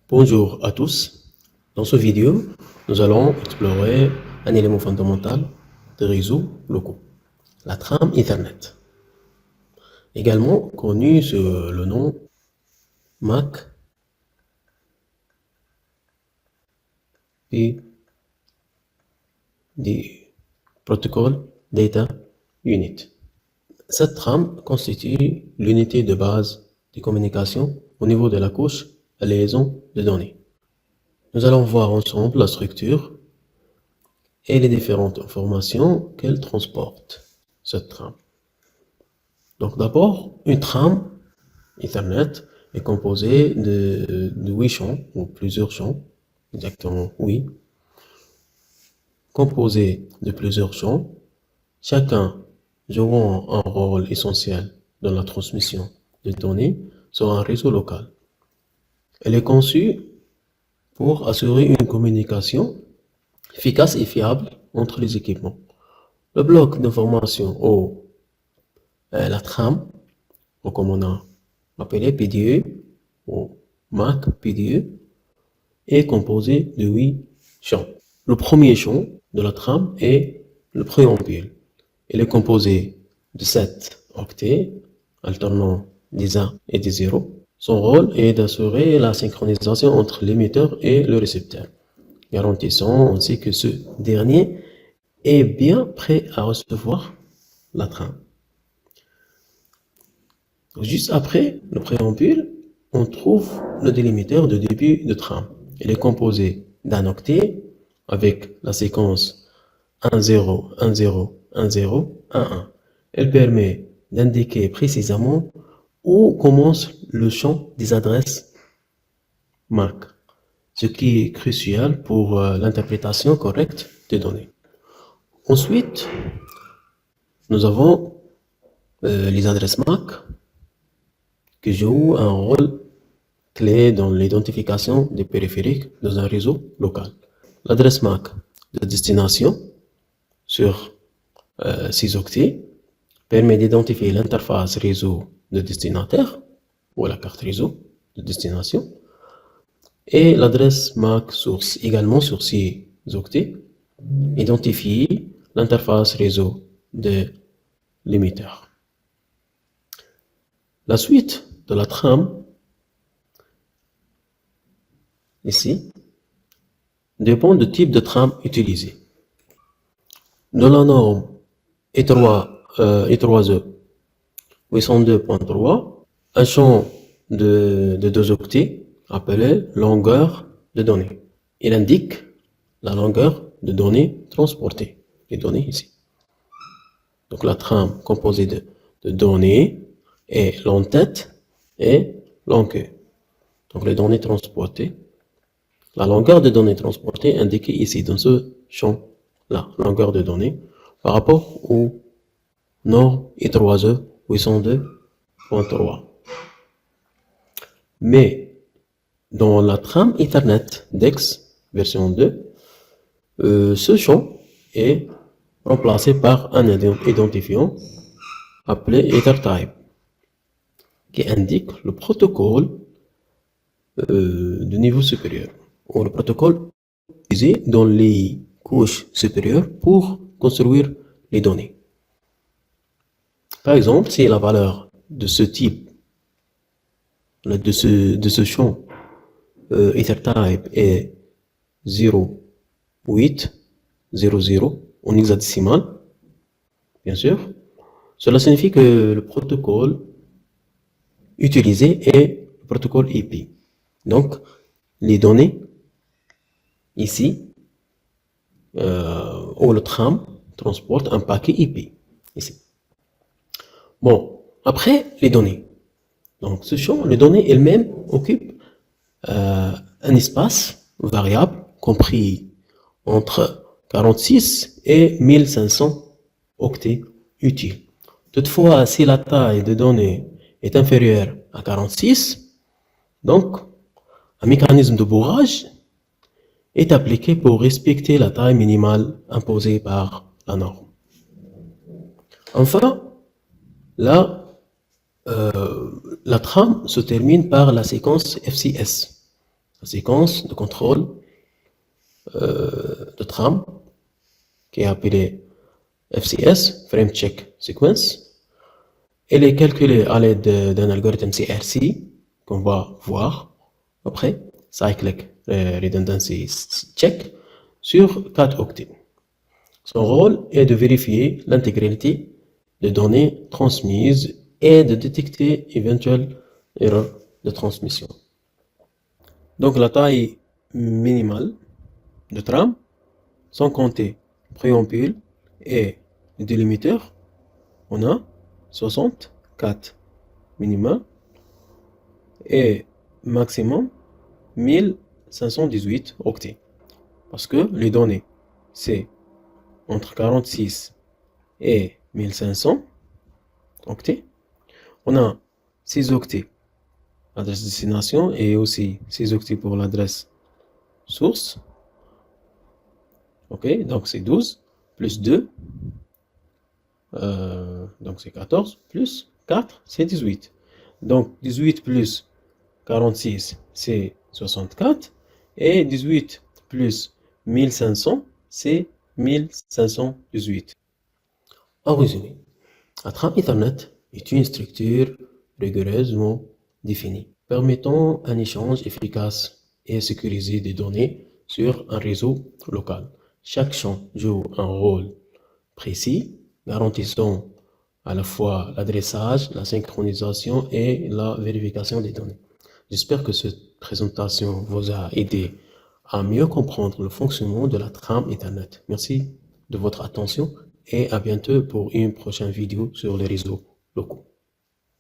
Bonjour à tous. Dans cette vidéo, nous allons explorer un élément fondamental des réseaux locaux, la trame Ethernet, également connue sous le nom MAC et des Protocol Data Unit. Cette trame constitue l'unité de base des communications au niveau de la couche à liaison de données. Nous allons voir ensemble la structure et les différentes informations qu'elle transporte, cette trame. Donc d'abord, une trame Ethernet est composée de 8 champs, ou plusieurs champs, exactement 8, composée de plusieurs champs, chacun jouant un rôle essentiel dans la transmission des données sur un réseau local. Elle est conçue pour assurer une communication efficace et fiable entre les équipements. Le bloc d'information ou la trame, ou comme on a appelé PDE ou MAC PDE, est composé de 8 champs. Le premier champ de la trame est le préambule. Il est composé de 7 octets alternant des 1 et des 0. Son rôle est d'assurer la synchronisation entre l'émetteur et le récepteur, garantissant ainsi que ce dernier est bien prêt à recevoir la trame. Juste après le préambule, on trouve le délimitateur de début de trame. Il est composé d'un octet avec la séquence 1, 0, 1, 0, 1, 0, 1, 1. Elle permet d'indiquer précisément où commence le champ des adresses MAC, ce qui est crucial pour l'interprétation correcte des données. Ensuite, nous avons les adresses MAC qui jouent un rôle clé dans l'identification des périphériques dans un réseau local. L'adresse MAC de destination sur 6 octets permet d'identifier l'interface réseau de destinataire ou la carte réseau de destination, et l'adresse MAC source également sur 6 octets identifie l'interface réseau de l'émetteur. La suite de la trame ici dépend du type de trame utilisé. Dans la norme E3E 802.3, un champ de 2 octets appelé longueur de données. Il indique la longueur de données transportées, les données ici. Donc la trame composée de données est l'entête et l'enquête. Donc les données transportées, la longueur de données transportées indiquée ici dans ce champ-là, longueur de données, par rapport au norme E3E 802.3. Mais dans la trame Ethernet DEX version 2, ce champ est remplacé par un identifiant appelé EtherType, qui indique le protocole de niveau supérieur, ou le protocole utilisé dans les couches supérieures pour construire les données. Par exemple, si la valeur de ce type, de ce champ EtherType est 0.800 en hexadécimal, bien sûr, cela signifie que le protocole utilisé est le protocole IP. Donc, les données ici, où le tram transporte un paquet IP, ici. Bon, après, les données. Donc, ce champ, les données elles-mêmes occupent un espace variable compris entre 46 et 1500 octets utiles. Toutefois, si la taille de données est inférieure à 46, donc un mécanisme de bourrage est appliqué pour respecter la taille minimale imposée par la norme. Enfin, la trame se termine par la séquence FCS, la séquence de contrôle de trame qui est appelée FCS, Frame Check Sequence. Elle est calculée à l'aide d'un algorithme CRC qu'on va voir après, Cyclic Redundancy Check, sur 4 octets. Son rôle est de vérifier l'intégralité des données transmises et de détecter éventuelles erreurs de transmission. Donc la taille minimale de trame, sans compter préampule et le délimiteur, on a 64 minima et maximum 1518 octets. Parce que les données, c'est entre 46 et 1500 octets. On a 6 octets l'adresse destination et aussi 6 octets pour l'adresse source. Ok, donc c'est 12 plus 2, donc c'est 14 plus 4, c'est 18. Donc 18 plus 46, c'est 64. Et 18 plus 1500, c'est 1518. En résumé, la trame Ethernet est une structure rigoureusement définie, permettant un échange efficace et sécurisé des données sur un réseau local. Chaque champ joue un rôle précis, garantissant à la fois l'adressage, la synchronisation et la vérification des données. J'espère que cette présentation vous a aidé à mieux comprendre le fonctionnement de la trame Ethernet. Merci de votre attention et à bientôt pour une prochaine vidéo sur les réseaux locaux.